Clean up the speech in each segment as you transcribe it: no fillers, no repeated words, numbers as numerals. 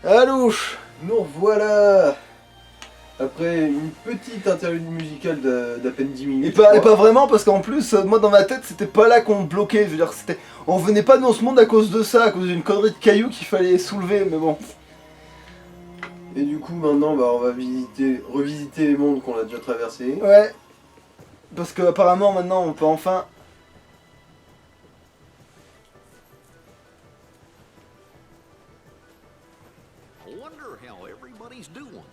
Alouche. Nous revoilà après une petite interlude musicale d'à peine 10 minutes. Et pas vraiment, parce qu'en plus, moi dans ma tête, c'était pas là qu'on bloquait. Je veux dire, c'était, on venait pas dans ce monde à cause de ça, à cause d'une connerie de cailloux qu'il fallait soulever, mais bon. Et du coup, maintenant, bah, on va revisiter les mondes qu'on a déjà traversés. Ouais. Parce que apparemment maintenant, on peut enfin. I wonder how everybody's doing.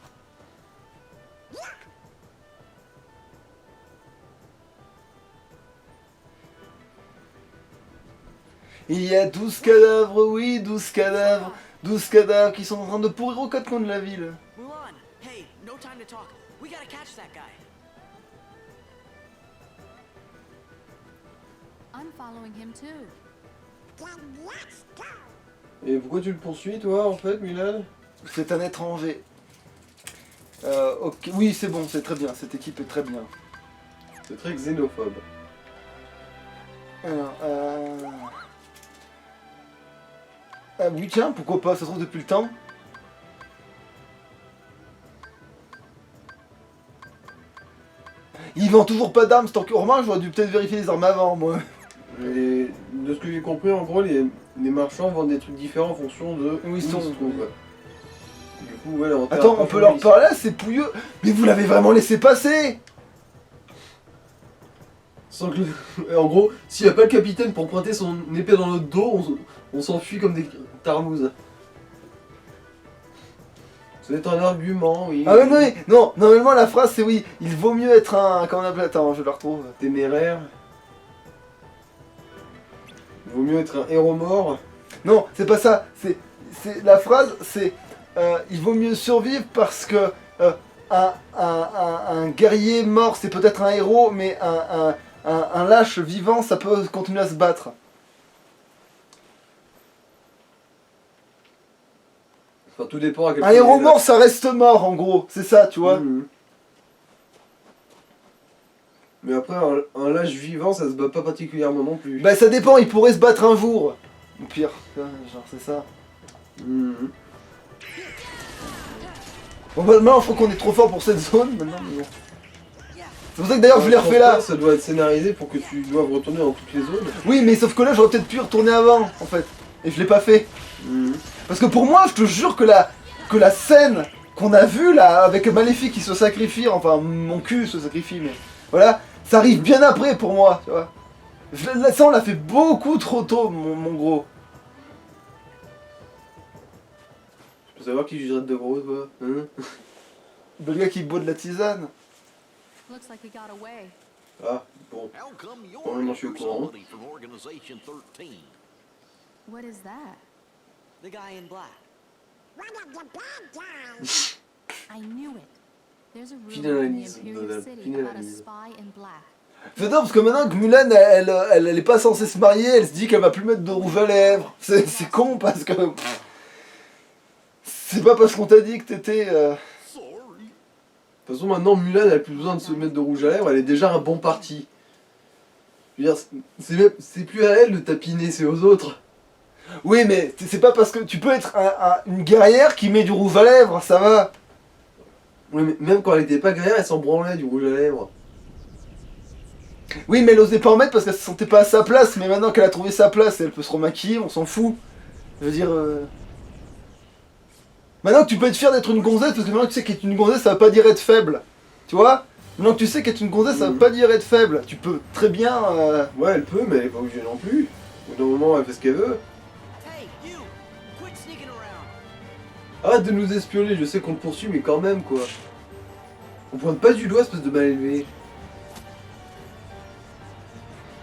Il y a 12 cadavres, oui, 12 cadavres. 12 cadavres qui sont en train de pourrir aux quatre coins de la ville. Mulan, hey, no time to talk. We gotta catch that guy. I'm following him too. Et pourquoi tu le poursuis, toi, en fait, Milan? C'est un étranger. Ok, oui, c'est bon, c'est très bien. Cette équipe est très bien. C'est très xénophobe. Alors, ah oui, tiens, pourquoi pas, ça se trouve depuis le temps. Il vend toujours pas d'armes, tant que... Remarque, j'aurais dû peut-être vérifier les armes avant, moi. Et de ce que j'ai compris, en gros, les marchands vendent des trucs différents en fonction de Où ils sont. se trouvent. Du coup, ouais, l'inventaire Attends, a pas on peut changé leur ici. parler, c'est pouilleux. Mais vous l'avez vraiment laissé passer. Sans que et en gros, s'il n'y a pas le capitaine pour pointer son épée dans notre dos, on s'enfuit comme des tarmouzes. C'est un argument, oui. Ah ouais, non, normalement la phrase c'est oui, il vaut mieux être un... Comment on appelle? Attends, je le retrouve. Téméraire. Il vaut mieux être un héros mort. Non, c'est pas ça, la phrase c'est... il vaut mieux survivre parce que un guerrier mort c'est peut-être un héros, mais un lâche vivant ça peut continuer à se battre. Enfin, tout dépend à quel Un point héros il est mort ça reste mort en gros, c'est ça tu vois. Mhm. Mais après, un lâche vivant, ça se bat pas particulièrement non plus. Bah ça dépend, il pourrait se battre un jour. Au pire, genre c'est ça. Mhm. Bon bah maintenant faut qu'on est trop fort pour cette zone maintenant, mais bon. C'est pour ça que d'ailleurs je l'ai refait là. Ça doit être scénarisé pour que tu doives retourner dans toutes les zones. Oui mais sauf que là j'aurais peut-être pu y retourner avant en fait. Et je l'ai pas fait. Mhm. Parce que pour moi je te jure que la scène qu'on a vue là avec Maléfique qui se sacrifie, enfin mon cul se sacrifie mais voilà, ça arrive bien après pour moi, tu vois. Ça on l'a fait beaucoup trop tôt mon gros. Je peux savoir qui jugerait de gros, toi, hein? Le gars qui boit de la tisane. Looks like we got away. Ah, bon. How come Oh, you're non, not je suis au courant. somebody from Organization 13? What is that? The guy in black. I knew it. There's a Fine rumor in the analyse, Imperial Donald, City fine about a analyse. spy in black. J'adore parce que maintenant que Mulan elle est pas censée se marier, elle se dit qu'elle va plus mettre de rouge à lèvres. C'est con parce que... C'est pas parce qu'on t'a dit que t'étais... Sorry. De toute façon, maintenant, Mulan, elle a plus besoin de se mettre de rouge à lèvres, elle est déjà un bon parti. Je veux dire, c'est plus à elle de tapiner, c'est aux autres. Oui mais c'est pas parce que... Tu peux être une guerrière qui met du rouge à lèvres, ça va. Ouais, mais même quand elle était pas guerrière, elle s'en branlait du rouge à lèvres. Oui mais elle osait pas en mettre parce qu'elle se sentait pas à sa place, mais maintenant qu'elle a trouvé sa place, elle peut se remaquiller, on s'en fout. Je veux dire... Maintenant que tu peux être fier d'être une gonzesse, parce que maintenant que tu sais qu'être une gonzesse, ça veut pas dire être faible. Tu vois? Maintenant que tu sais qu'être une gonzesse, ça veut pas dire être faible. Tu peux très bien... Ouais, elle peut, mais elle est pas obligée non plus. Au bout d'un moment, elle fait ce qu'elle veut. Hey, you! Quit sneaking around. Arrête de nous espionner, je sais qu'on te poursuit, mais quand même, quoi. On pointe pas du doigt, espèce de mal élevé.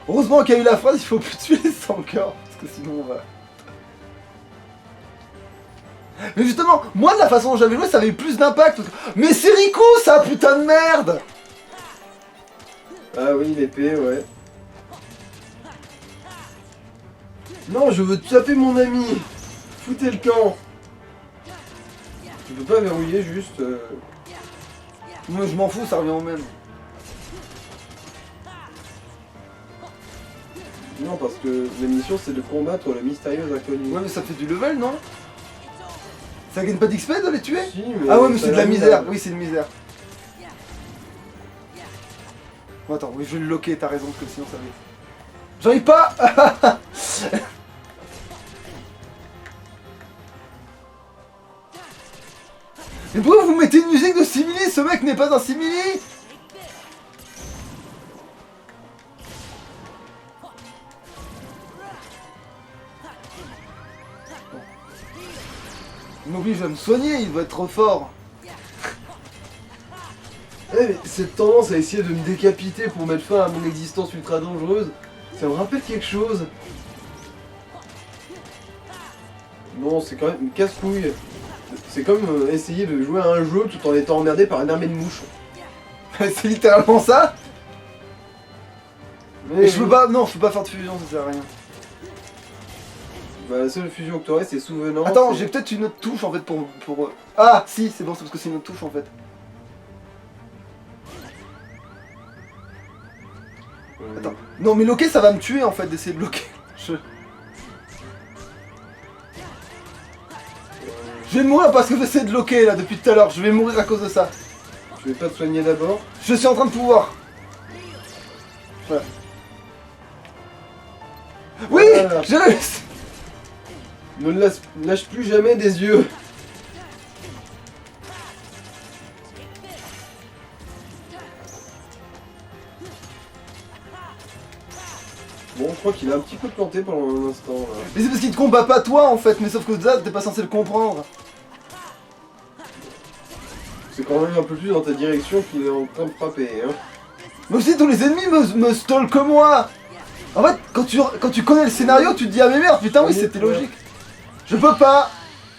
Heureusement qu'il y a eu la phrase, il faut plus tuer les sans cœur, parce que sinon on va... Mais justement, moi de la façon dont j'avais joué, ça avait eu plus d'impact. Mais c'est Riku, ça, putain de merde! Ah oui, l'épée, ouais. Non, je veux taper mon ami. Foutez le camp. Tu peux pas verrouiller juste... Moi je m'en fous, ça revient au même. Non, parce que la mission c'est de combattre le mystérieux inconnu. Ouais mais ça fait du level, non? Ça gagne pas d'XP de les tuer? Si, mais Ah ouais, mais ça c'est de a la mis misère. Oui, c'est une misère. Bon, attends, oui, je vais le loquer, t'as raison, parce que sinon ça va. J'arrive pas. Mais pourquoi vous mettez une musique de simili? Ce mec n'est pas un simili. Il m'oblige à me soigner, il va être trop fort. Eh, mais cette tendance à essayer de me décapiter pour mettre fin à mon existence ultra dangereuse, ça me rappelle quelque chose. Non, c'est quand même une casse-couille. C'est comme essayer de jouer à un jeu tout en étant emmerdé par une armée de mouches. C'est littéralement ça. Mais Et je peux pas, non, je peux pas faire de fusion, ça sert à rien. Bah, la seule fusion que t'aurais, c'est souvenant. Attends, c'est- j'ai peut-être une autre touche en fait pour... Ah, si, c'est bon, c'est parce que c'est une autre touche en fait. Attends. Non, mais loquer, ça va me tuer en fait d'essayer de loquer. Je vais mourir parce que j'essaie de loquer là depuis tout à l'heure. Je vais mourir à cause de ça. Tu veux pas te soigner d'abord? Je suis en train de pouvoir. Voilà. Oui, Voilà. j'ai réussi. Ne lâche plus jamais des yeux. Bon, je crois qu'il a un petit peu planté pendant un instant là. Mais c'est parce qu'il te combat pas toi en fait, mais sauf que ça, t'es pas censé le comprendre. C'est quand même un peu plus dans ta direction qu'il est en train de frapper, hein. Mais aussi tous les ennemis me stalkent moi. En fait, quand tu connais le scénario, tu te dis ah mais merde, putain oui, c'était logique. Je peux pas.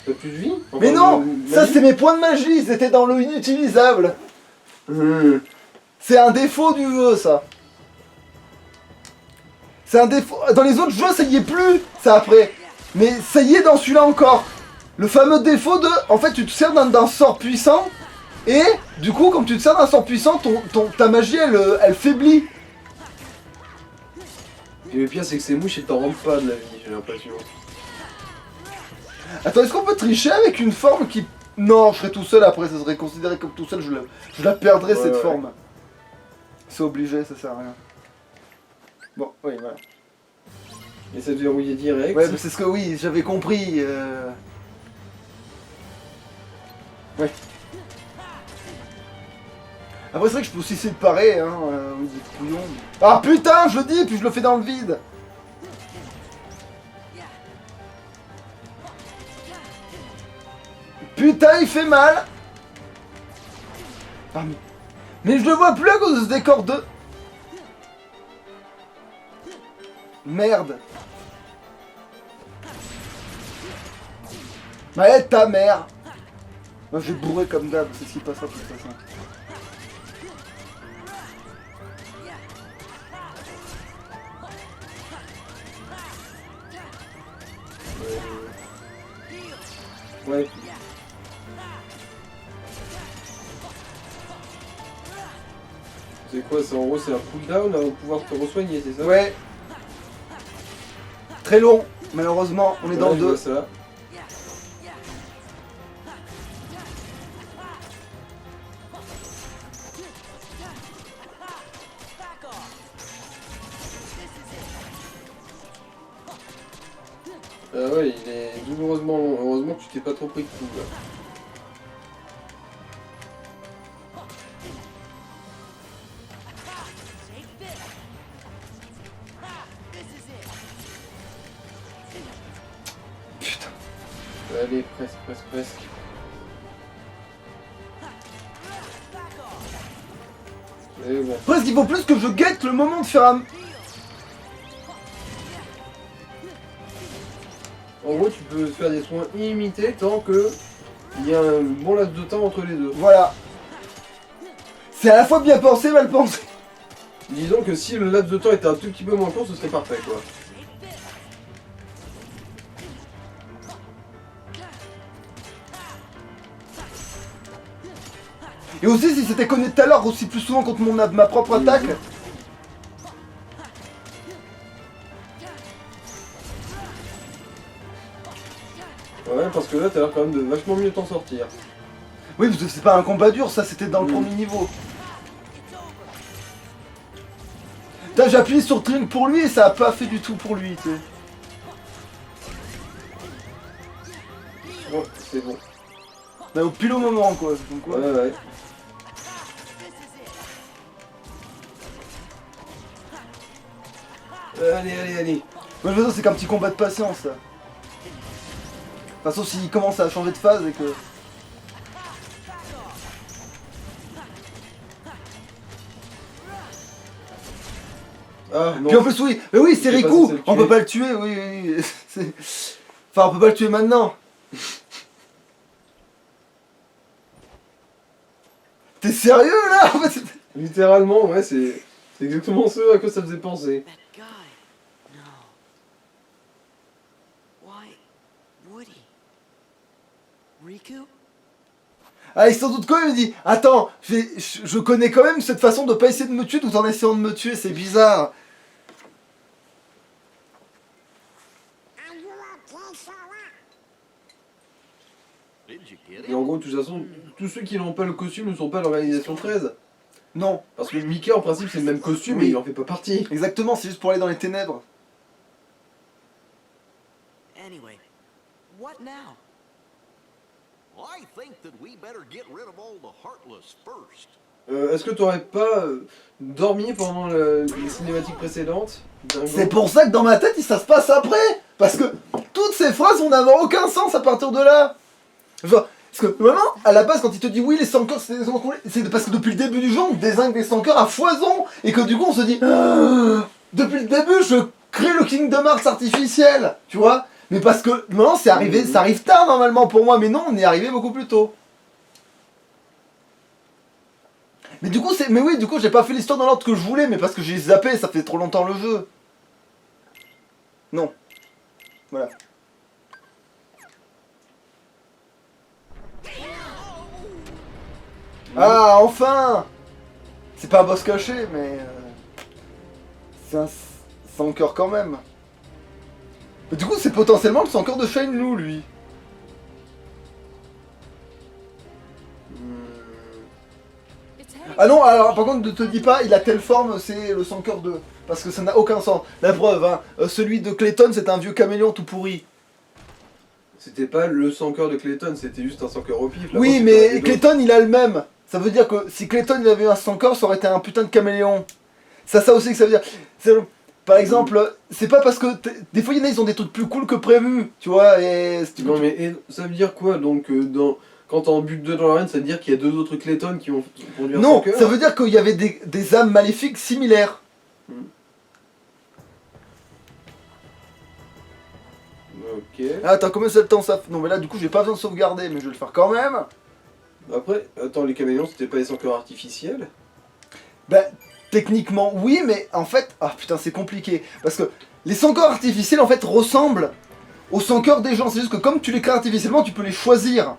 T'as plus de vie? Mais Enfin, non, de ça vie. c'est mes points de magie, ils étaient dans le inutilisable. C'est un défaut du jeu ça. C'est un défaut. Dans les autres jeux ça y est plus, ça après. Mais ça y est dans celui-là encore. Le fameux défaut de... En fait tu te sers d'un sort puissant. Et du coup comme tu te sers d'un sort puissant, ta magie elle faiblit. Et le pire, c'est que ces mouches, elles t'en rendent pas de la vie, j'ai l'impression. Attends, est-ce qu'on peut tricher avec une forme qui... Non, je serais tout seul après, ça serait considéré comme tout seul, je la perdrais Ouais, cette ouais. forme. C'est obligé, ça sert à rien. Bon, oui, voilà. Et ça te verrouillait direct. Ouais, mais c'est ce que oui, j'avais compris. Ouais. Après, c'est vrai que je peux aussi essayer de parer, hein, vous êtes couillons. Ah putain, je le dis, puis je le fais dans le vide. Putain, il fait mal. Ah, mais je le vois plus à cause de ce décor de... Merde. Ouais, ta mère. Moi, je vais bourrer comme d'hab, c'est ce qui passera de toute façon. Ouais. C'est quoi, c'est en gros, c'est un cooldown avant de pouvoir te re-soigner, c'est ça? Ouais. Très long, malheureusement, on est dans Ouais, le je vois 2. ça. Ah ouais, il est douloureusement long. Heureusement que tu t'es pas trop pris de coup là. Putain. Allez, presque. Et bon. Presque, il faut plus que je guette le moment de faire un... En gros, tu peux faire des soins illimités tant que il y a un bon laps de temps entre les deux. Voilà. C'est à la fois bien pensé, mal pensé. Disons que si le laps de temps était un tout petit peu moins court, ce serait parfait quoi. Et aussi, si c'était connu tout à l'heure, aussi plus souvent contre ma propre attaque. Ouais, parce que là, t'as l'air quand même de vachement mieux t'en sortir. Oui, parce que c'est pas un combat dur, ça c'était dans le premier niveau. Putain, j'ai appuyé sur Trink pour lui et ça a pas fait du tout pour lui, tu sais. Bon, c'est bon. Bah, au pile au moment, quoi. Donc, Ouais, ouais. Allez, allez, allez. Moi, je veux dire, c'est qu'un petit combat de patience, ça. De toute façon, s'il commence à changer de phase et que... Ah, non. Puis en plus, oui, mais oui, c'est J'ai pas Riku, censé le on tuer. peut pas le tuer, oui, oui, oui. Enfin, on peut pas le tuer maintenant. T'es sérieux, là? En fait, Littéralement, ouais, c'est exactement ce à quoi ça faisait penser. That guy. No. Why would he? Riku? Ah, il s'en doute quand même, il dit attends, je connais quand même cette façon de pas essayer de me tuer tout en essayant de me tuer, c'est bizarre. Did you get Et en him? gros, de toute façon, tous ceux qui n'ont pas le costume ne sont pas l'organisation 13. Non, Parce que Mickey, en principe, c'est le même costume, Oui. mais il en fait pas partie. exactement, c'est juste pour aller dans les ténèbres. Anyway, what now? I think that we better get rid of all the Heartless first. Est-ce que t'aurais pas dormi pendant les cinématiques précédentes Dingo. C'est pour ça que dans ma tête, ça se passe après. Parce que toutes ces phrases vont n'avoir aucun sens à partir de là. Genre, parce que vraiment, à la base, quand il te dit oui, les sans-cœurs, c'est parce que depuis le début du jeu, on désigne les sans-cœurs à foison. Et que du coup, on se dit, ah, depuis le début, je crée le Kingdom Hearts artificiel. Tu vois? Mais parce que non, c'est arrivé, ça arrive tard normalement pour moi, mais non, on est arrivé beaucoup plus tôt. Mais du coup, mais oui, du coup, j'ai pas fait l'histoire dans l'ordre que je voulais, mais parce que j'ai zappé, ça fait trop longtemps le jeu. Non. Voilà. Ah, enfin! C'est pas un boss caché, mais... c'est un sans cœur quand même. Mais du coup, c'est potentiellement le sans cœur de Shenlue, lui. It's heading. Ah non, alors par contre, ne te dis pas, il a telle forme, c'est le sans cœur 2. Parce que ça n'a aucun sens. La preuve, hein, celui de Clayton, c'est un vieux caméléon tout pourri. C'était pas le sans-cœur de Clayton, c'était juste un sans-cœur au pif. Là-bas, Oui, c'était un mais des Clayton, il a le même. Ça veut dire que si Clayton il avait eu un sans cœur, ça aurait été un putain de caméléon. C'est ça aussi que ça veut dire. Par exemple, c'est pas parce que des fois il y en a, ils ont des trucs plus cool que prévu, tu vois. Et Non mais ça veut dire quoi donc quand t'es en but 2 dans l'arène, ça veut dire qu'il y a deux autres Clayton qui vont produire non, sans cœur. ça veut dire qu'il y avait des âmes maléfiques similaires. Ok. Ah, attends, combien c'est le temps ça? Non, mais là du coup j'ai pas besoin de sauvegarder, mais je vais le faire quand même. Après, attends, les caméléons c'était pas des sans cœurs artificiels? Ben, techniquement oui, mais en fait, ah putain, c'est compliqué. Parce que les sans-cœurs artificiels en fait ressemblent aux sans-cœurs des gens. C'est juste que comme tu les crées artificiellement, tu peux les choisir.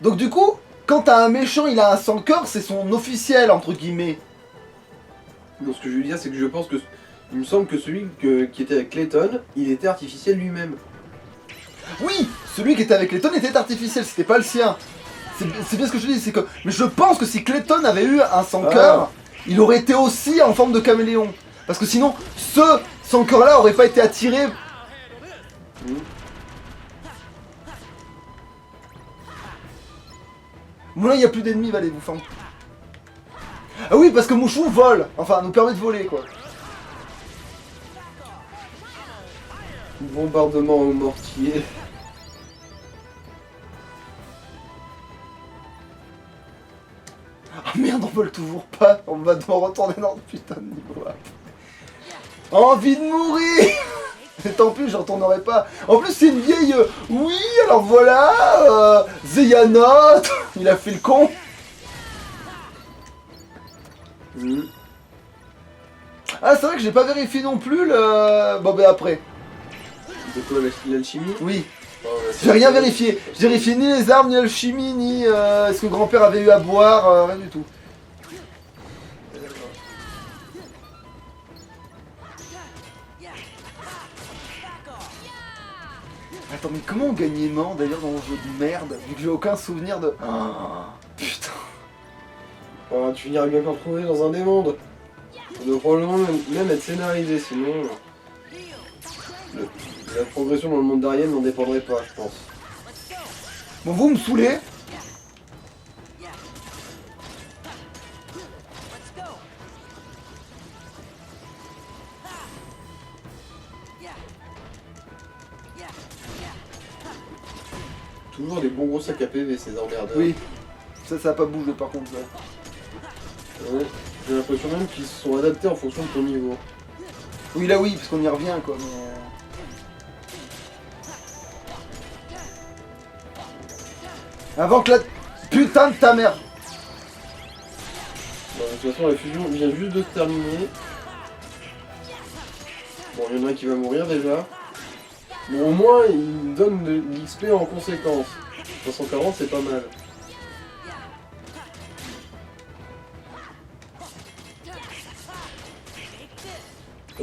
Donc du coup, quand t'as un méchant, il a un sans-cœur, c'est son officiel, entre guillemets. Non, ce que je veux dire, c'est que je pense que. Il me semble que celui qui était avec Clayton, il était artificiel lui-même. Oui, celui qui était avec Clayton était artificiel, c'était pas le sien. C'est bien ce que je dis, c'est que... Mais je pense que si Clayton avait eu un sans-cœur, il aurait été aussi en forme de caméléon. Parce que sinon, ce sans-cœur-là aurait pas été attiré... Bon là, il n'y a plus d'ennemis, allez-vous fendre. Ah oui, parce que Mouchou vole. Enfin, nous permet de voler, quoi. Bombardement au mortier. Ah merde, on vole toujours pas. On va devoir retourner dans le putain de niveau. Envie de mourir. Et tant pis, je retournerai pas. En plus, c'est une vieille... oui, alors voilà, Zeyanot, il a fait le con. Ah, c'est vrai que j'ai pas vérifié non plus le... Bon, ben après. De quoi, l'alchimie? Oui, Oh, ouais, j'ai rien vérifié. J'ai vérifié ni les armes, ni l'alchimie, ni est-ce que grand-père avait eu à boire, rien du tout. Attends, mais comment on gagnait Mans d'ailleurs dans le jeu de merde, vu que j'ai aucun souvenir de... Oh, putain. Oh, tu finiras bien par retrouver dans un des mondes. Ça doit probablement même être scénarisé, sinon... La progression dans le monde d'Ariel n'en dépendrait pas, je pense. Bon, vous me saoulez. Toujours des bons gros sacs à PV, ces emmerdeurs. Oui. Ça a pas bougé par contre, là. Ouais, j'ai l'impression même qu'ils se sont adaptés en fonction de ton niveau. Oui, là oui, parce qu'on y revient, quoi, mais... Avant que la... Putain de ta mère. Bon, de toute façon, la fusion vient juste de se terminer. Bon, il y en a un qui va mourir déjà. Bon, au moins, il donne de l'XP en conséquence. 340, c'est pas mal.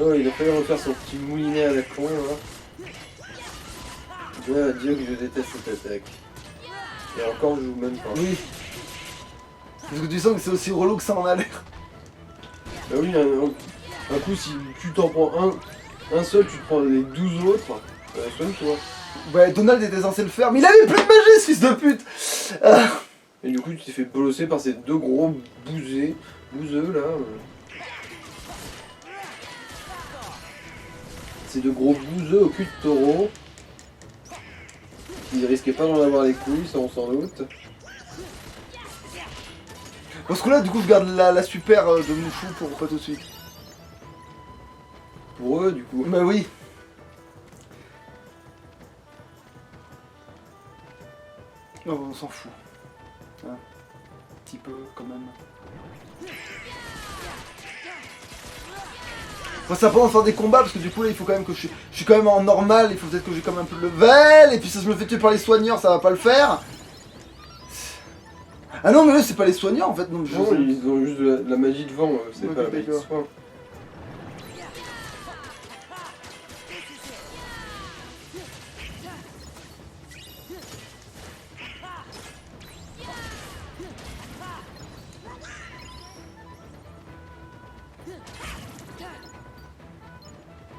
Oh, il a fallu refaire son petit moulinet à la con, là. Je dois dire que je déteste cette attaque. Et encore, je joue même pas. Oui. Parce que tu sens que c'est aussi relou que ça en a l'air. Bah oui, un coup, si tu t'en prends un seul, tu te prends les 12 autres. Soigne-toi. Ouais, Donald était censé le faire, mais il avait plus de magie, ce fils de pute. Et du coup, tu t'es fait bolosser par ces deux gros bouseux là. Ces deux gros bouseux au cul de taureau. Ils risquaient pas d'en avoir les couilles, ça on s'en doute. Parce que là, du coup, je garde la super de Mouchou pour pas tout de suite. Pour eux, du coup. Bah oui. Non, on s'en fout. Hein. Un petit peu, quand même. Faut ça pendant faire des combats, parce que du coup, là, il faut quand même que je suis quand même en normal, il faut peut-être que j'ai quand même un peu de level, et puis si je me fais tuer par les soigneurs, ça va pas le faire. Ah non, mais eux, c'est pas les soigneurs, en fait. Non, Non, ils ont juste de la magie de vent, c'est Ok, pas la magie de d'accord. soin.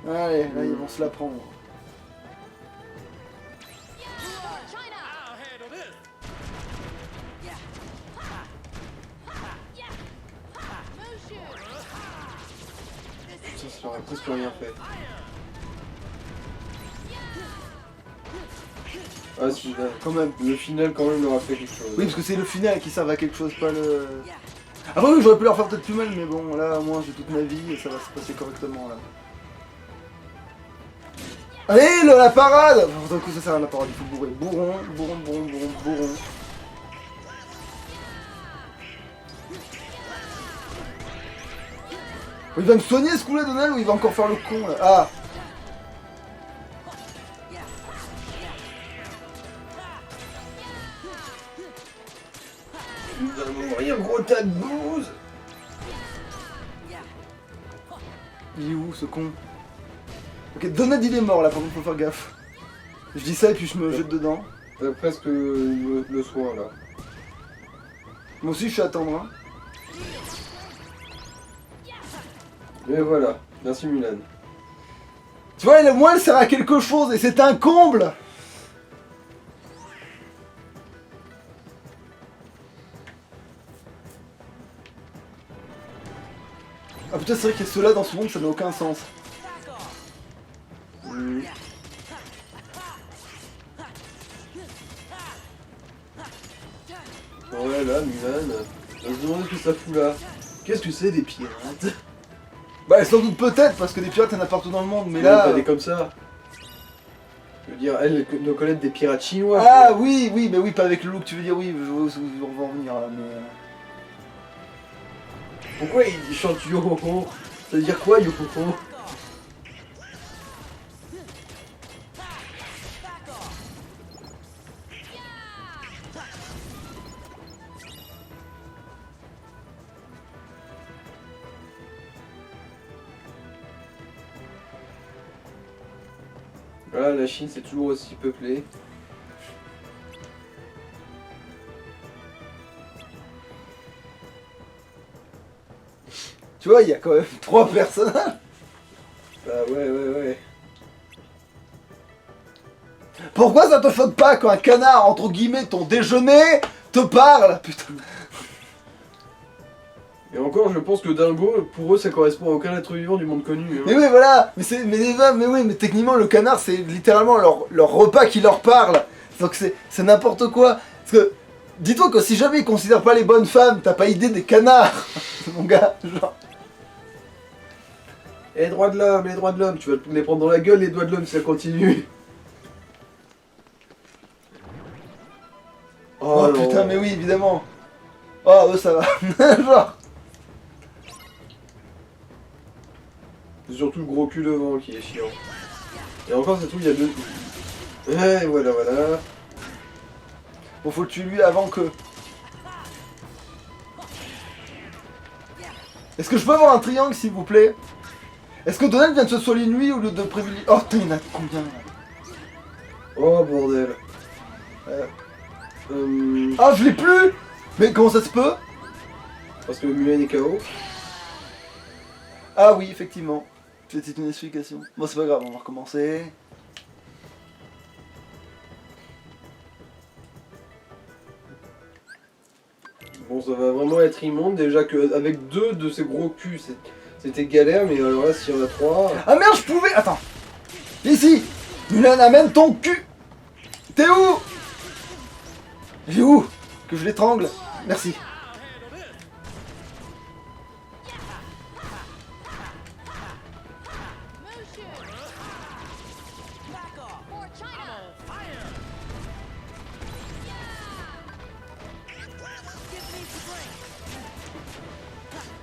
Allez, là, ils vont se la prendre. Ça aurait presque rien fait. Ah si, là, Quand même. le final quand même leur a fait quelque chose. Oui, parce que c'est le final qui servent à quelque chose, pas le... Ah oui, j'aurais pu leur faire peut-être plus mal, mais bon, là, au moins, j'ai toute ma vie, et ça va se passer correctement, là. Allez, la parade! Enfin, d'un coup, ça sert à la parade, il faut bourrer. Bourron, bourron, bourron, bourron, bourron. Il va me soigner ce coup-là, Donald, ou il va encore faire le con, là? Ah! Il va mourir, gros tas de bouse. Il est où, ce con? Ok, Donald, il est mort, là, par contre, faut faire gaffe. Je dis ça, et puis je me jette dedans. T'as presque le soin là. Moi aussi, je suis à attendre, hein. Et voilà, merci Mulan. Tu vois, au moins, elle sert à quelque chose, et c'est un comble! Ah putain, c'est vrai qu'il y a ceux-là dans ce monde, ça n'a aucun sens. Ouais là, Mulan, on se demande ce que ça fout là. Qu'est-ce que c'est des pirates? Bah, sans doute peut-être, parce que des pirates, il y en a partout dans le monde, mais Là, là... pas des comme ça. Je veux dire, elle doit connaître des pirates chinois. Ah quoi. oui, oui, mais oui, pas avec le look, tu veux dire, oui, on va en revenir là, mais... Pourquoi il chante yo ho ho? Ça veut dire quoi yo ho ho? Voilà, la Chine c'est toujours aussi peuplé. Tu vois, il y a quand même 3 personnages. Bah ouais. Pourquoi ça te choque pas quand un canard, entre guillemets, ton déjeuner, te parle? Putain. Et encore, je pense que Dingo, pour eux, ça correspond à aucun être vivant du monde connu. Hein. Mais oui, voilà. Mais techniquement, le canard, c'est littéralement leur repas qui leur parle. Donc c'est n'importe quoi. Parce que, dis-toi que si jamais ils considèrent pas les bonnes femmes, t'as pas idée des canards. Mon gars, genre. Et les droits de l'homme, tu vas les prendre dans la gueule, les doigts de l'homme, si ça continue. Oh non. putain, mais oui, évidemment. Oh, eux, ça va. Genre. C'est surtout le gros cul devant qui est chiant. Et encore, c'est tout, il y a deux. Ouais, voilà. Bon, faut le tuer lui avant que. Est-ce que je peux avoir un triangle, s'il vous plaît? Est-ce que Donald vient de se soigner lui au lieu de privilégier. Oh, putain, il y en a combien là? Oh bordel. Ah, je l'ai plus. Mais comment ça se peut? Parce que Mulan est KO. Ah oui, effectivement. C'était une explication. Bon, c'est pas grave, on va recommencer. Bon, ça va vraiment être immonde. Déjà qu'avec 2 de ces gros culs, c'était galère. Mais alors là, s'il y en a 3. Ah merde, je pouvais. Attends. Ici. Mulan, amène ton cul. T'es où? J'ai où? Que je l'étrangle? Merci.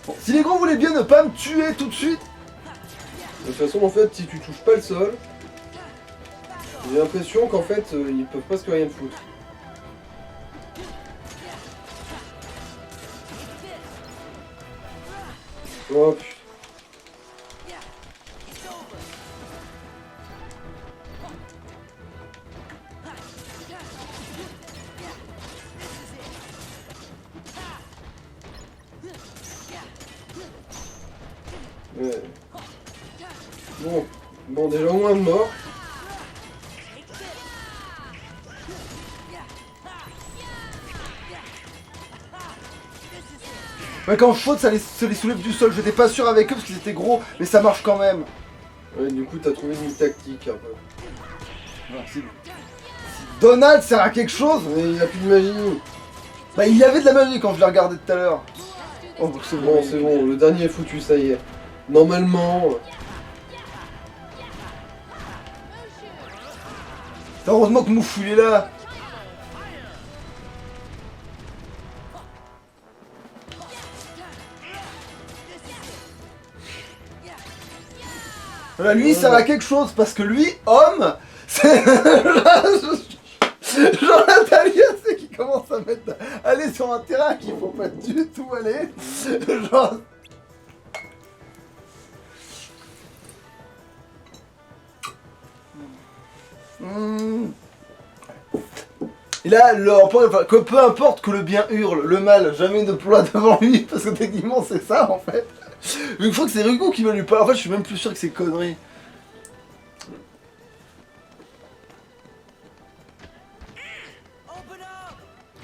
Bon, si les gros voulaient bien ne pas me tuer tout de suite. De toute façon, en fait, si tu touches pas le sol, j'ai l'impression qu'en fait, ils peuvent presque rien te foutre. Oh putain. Ouais. Bon, déjà au moins de morts. Ouais, quand je saute, ça les soulève du sol. J'étais pas sûr avec eux parce qu'ils étaient gros, mais ça marche quand même. Ouais, du coup, t'as trouvé une tactique un peu. Voilà, si Donald sert à quelque chose. Mais il a plus de magie. Bah, il y avait de la magie quand je l'ai regardé tout à l'heure. Oh, bah, c'est Bon, c'est bon, le dernier est foutu, ça y est. Normalement. Heureusement que Moufou il est là. Voilà, lui il sert à quelque chose parce que lui, homme, c'est. Genre Natalia, c'est qui commence à aller sur un terrain qu'il faut pas du tout aller. Genre. Et là, que peu importe que le bien hurle, le mal jamais ne ploie devant lui, parce que techniquement c'est ça en fait. Mais une fois que c'est Rico qui va lui parler, en fait je suis même plus sûr que c'est conneries.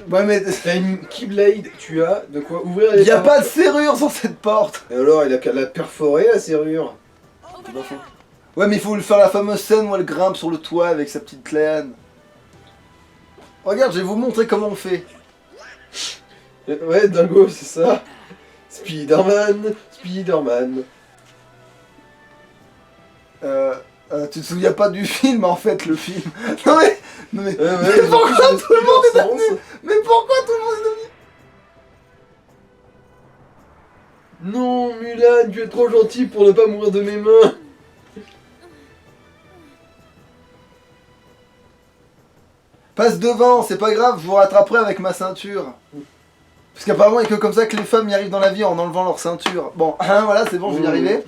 Ouais mais... T'as une Keyblade, tu as de quoi ouvrir les Y a portes. pas de serrure sur cette porte. Et alors, il a qu'à la perforer, la serrure. Ouais mais il faut lui faire la fameuse scène où elle grimpe sur le toit avec sa petite liane. Regarde, je vais vous montrer comment on fait. Ouais, Dingo, c'est ça. Spider-Man. Tu te souviens pas du film en fait, le film. Non mais Ouais, mais pourquoi tout le monde est devenu... Mais pourquoi tout le monde est devenu... Non, Mulan, tu es trop gentil pour ne pas mourir de mes mains. Passe devant, c'est pas grave, je vous rattraperai avec ma ceinture. Parce qu'apparemment, il n'y a que comme ça que les femmes y arrivent dans la vie, en enlevant leur ceinture. Bon, hein, voilà, c'est bon, je vais y arriver.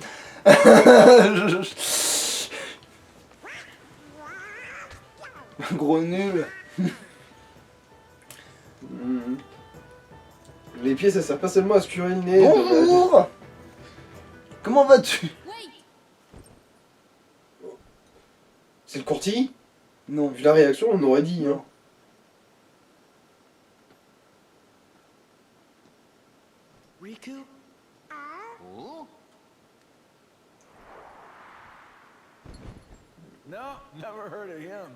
Gros nul. Mhm. Les pieds, ça sert pas seulement à se curer le nez. Donald. Bonjour. Comment vas-tu? Wait! C'est le courtier? Non. Vu la réaction, on aurait dit. Hein. Riku? Huh? No, never heard of him.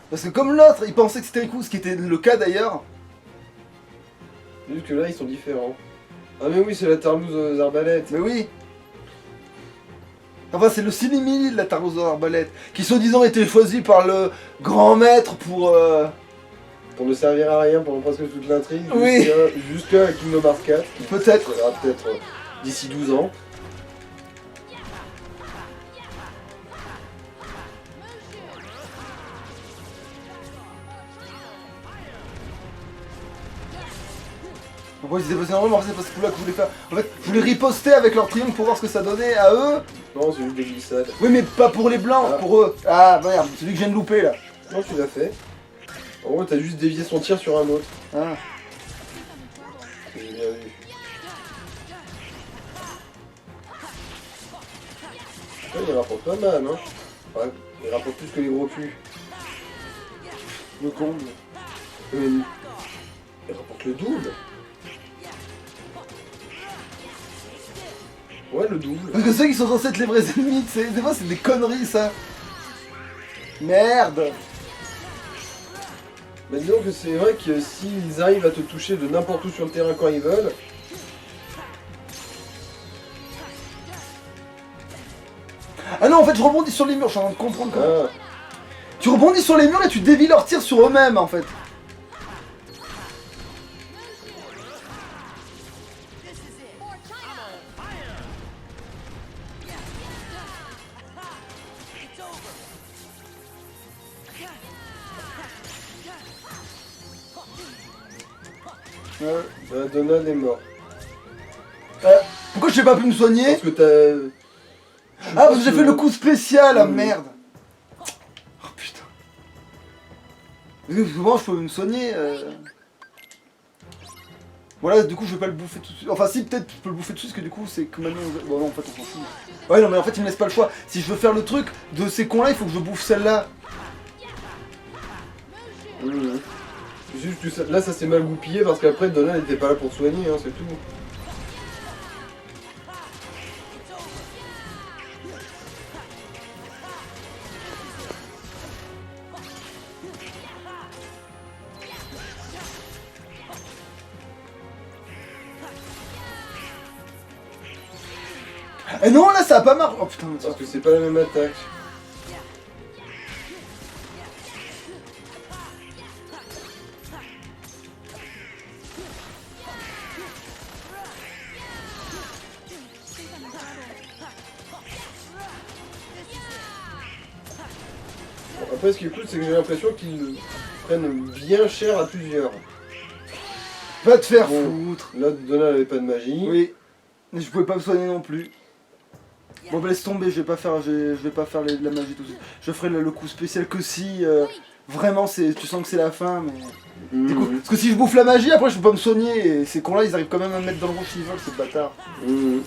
Parce que comme l'autre, il pensait que c'était Riku, ce qui était le cas d'ailleurs. Juste que là, ils sont différents. Ah mais oui, c'est la tarlouse aux arbalètes. Mais oui. Enfin, c'est le Silimili de la Tarlouse Arbalète, qui soi-disant était choisi par le grand maître pour... Pour ne servir à rien pendant presque toute l'intrigue. Oui. Jusqu'à Kingdom Hearts 4. Qui Peut-être. sera peut-être d'ici 12 ans. Pourquoi ils étaient passés en c'est parce que là que je voulais faire... En fait, je voulais riposter avec leur triangle pour voir ce que ça donnait à eux. Non, c'est juste des glissades. Oui, mais pas pour les blancs, Ah. pour eux. Ah, merde, celui que je viens de louper, là. Non, tu l'as fait. En gros, t'as juste dévié son tir sur un autre. Ah. J'ai bien vu. Putain, il rapporte pas mal, hein. Ouais, il rapporte plus que les gros culs. Le comble. Il rapporte le double. Ouais, le double. Parce que ceux qui sont censés être les vrais ennemis, des fois c'est des conneries, ça. Merde. Mais disons que c'est vrai que s'ils arrivent à te toucher de n'importe où sur le terrain quand ils veulent, Ah non, en fait, je rebondis sur les murs, je suis en train de comprendre comment. ah, Tu rebondis sur les murs et tu dévies leurs tirs sur eux-mêmes, en fait. Donald est mort. Pourquoi j'ai pas pu me soigner? Parce que t'as... Ah, parce que j'ai fait le coup spécial, ah merde. Oh putain. Parce que souvent je peux me soigner. Voilà, du coup je vais pas le bouffer tout de suite. Enfin si, peut-être je peux le bouffer tout de suite, parce que du coup c'est que maintenant... Bon non, en fait on s'en fout. Ouais non mais en fait il me laisse pas le choix. Si je veux faire le truc de ces cons là, il faut que je bouffe celle-là. Mhm. Juste que là ça s'est mal goupillé parce qu'après Donald n'était pas là pour te soigner, hein, c'est tout. Et non là ça a pas marché. Oh putain, mais ça. Parce que c'est pas la même attaque. Bon, après ce qui est cool c'est que j'ai l'impression qu'ils prennent bien cher à plusieurs. Va te faire Bon. foutre. Là Donald avait pas de magie. Oui. Mais je pouvais pas me soigner non plus. Bon bah laisse tomber, je vais pas faire la magie tout de suite. Je ferai le coup spécial que si vraiment tu sens que c'est la fin, mais... Du coup, Mhm. parce que si je bouffe la magie, après je peux pas me soigner, et ces cons là ils arrivent quand même à me mettre dans le rouge s'ils veulent, ces bâtards. Mhm.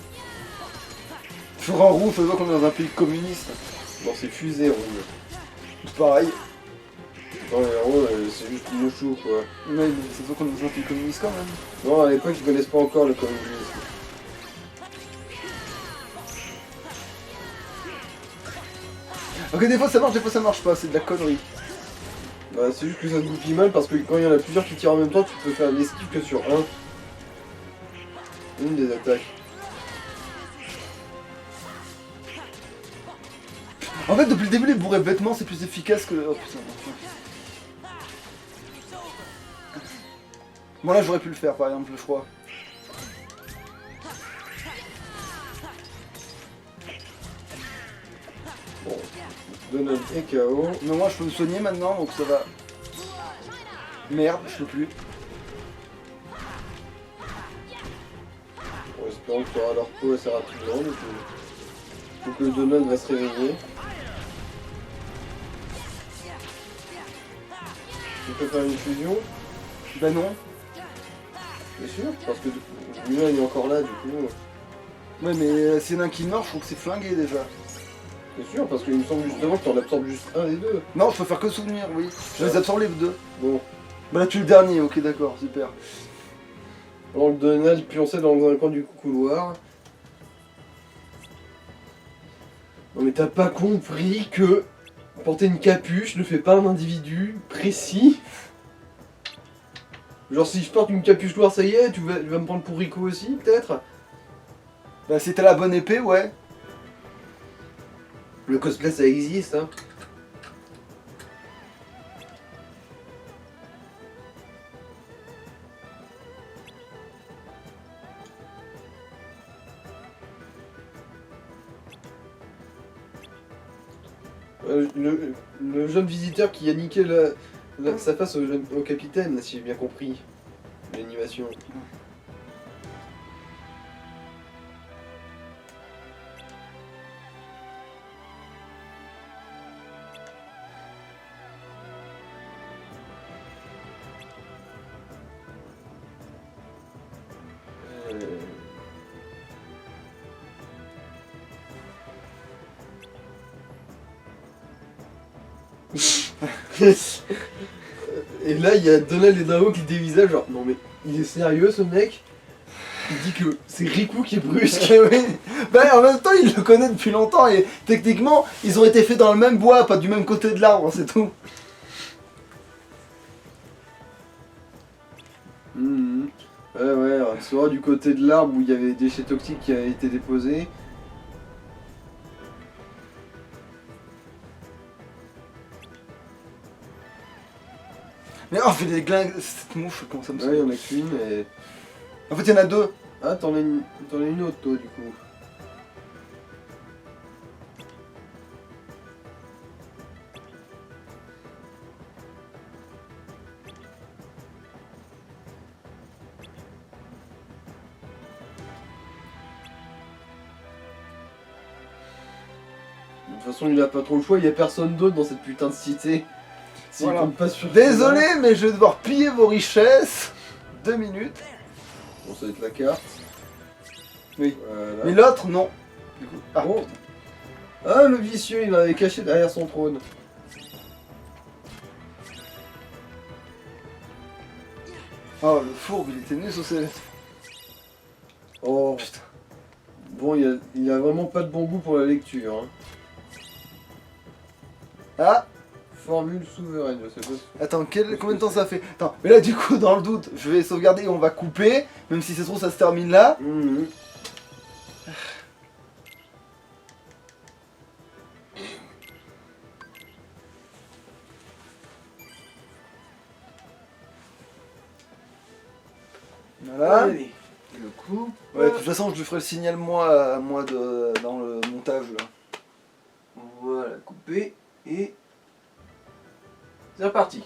Toujours en rouge, ça se voit qu'on est dans un pays communiste. Bon c'est fusée rouge. C'est pareil. Non mais en gros c'est juste mouchou quoi. Ouais, mais ça se voit qu'on est dans un pays communiste quand même. Non à l'époque ils connaissent pas encore le communisme. Ok, des fois ça marche, des fois ça marche pas, c'est de la connerie. Bah c'est juste que ça se goupille mal parce que quand il y en a plusieurs qui tirent en même temps, tu peux faire l'esquive que sur une des attaques. En fait, depuis le début, les bourrées bêtement, c'est plus efficace que... Oh putain, non. Bon là, j'aurais pu le faire, par exemple, je crois. Bon, Donald est KO. Mais moi, je peux me soigner maintenant, donc ça va. Merde, je peux plus. Bon, espérons que tu auras leur peau assez rapidement. Donc le Donald va se réveiller. Tu peux faire une fusion? Bah non. T'es sûr? Parce que l'humain il est encore là, du coup. Ouais, mais s'il y en a un qui meurt, je trouve que c'est flingué déjà. T'es sûr? Parce qu'il me semble justement que t'en absorbes juste un des deux. Non, je peux faire que souvenir, oui. Je les absorbe les deux. Bon. Bah là, tu es le dernier, ok, d'accord, super. Alors que Donald pionçait dans un coin du couloir. Non mais t'as pas compris que porter une capuche ne fait pas un individu précis. Genre si je porte une capuche noire, ça y est, tu vas me prendre pour Rico aussi, peut-être? Bah si t'as la bonne épée, ouais. Le cosplay ça existe, hein. Le jeune visiteur qui a niqué sa face au capitaine, si j'ai bien compris. L'animation. Et là, il y a Donald et Dao qui dévisagent genre, non mais il est sérieux ce mec? Il dit que c'est Riku qui est brusque. Oui. Bah en même temps, il le connaît depuis longtemps et techniquement, ils ont été faits dans le même bois, pas du même côté de l'arbre, c'est tout. Mhm. Ouais, soit du côté de l'arbre où il y avait des déchets toxiques qui avaient été déposés. Mais oh, fait des glingues, cette mouche, comment ça me Ouais, il y saoule. en a qu'une et... En fait, il y en a deux. Ah, t'en as une autre toi du coup. De toute façon, il a pas trop le choix, il y a personne d'autre dans cette putain de cité. S'il Voilà. compte pas sur... Désolé, mais je vais devoir piller vos richesses. 2 minutes. Bon, ça va être la carte. Oui. Voilà. Mais l'autre, non. Du coup, ah, Oh. Ah, le vicieux, il l'avait caché derrière son trône. oh, le fourbe, il était nu sur ses... Oh, Putain. bon, il a vraiment pas de bon goût pour la lecture. Hein. Ah, Formule souveraine, je sais pas. attends, combien de temps ça fait? Attends, mais là, du coup, dans le doute, je vais sauvegarder et on va couper. Même si c'est trop, ça se termine là. Mhm. Voilà. Allez, le coup. Ouais, de toute façon, je lui ferai le signal moi, dans le montage là. Voilà, coupé et c'est reparti.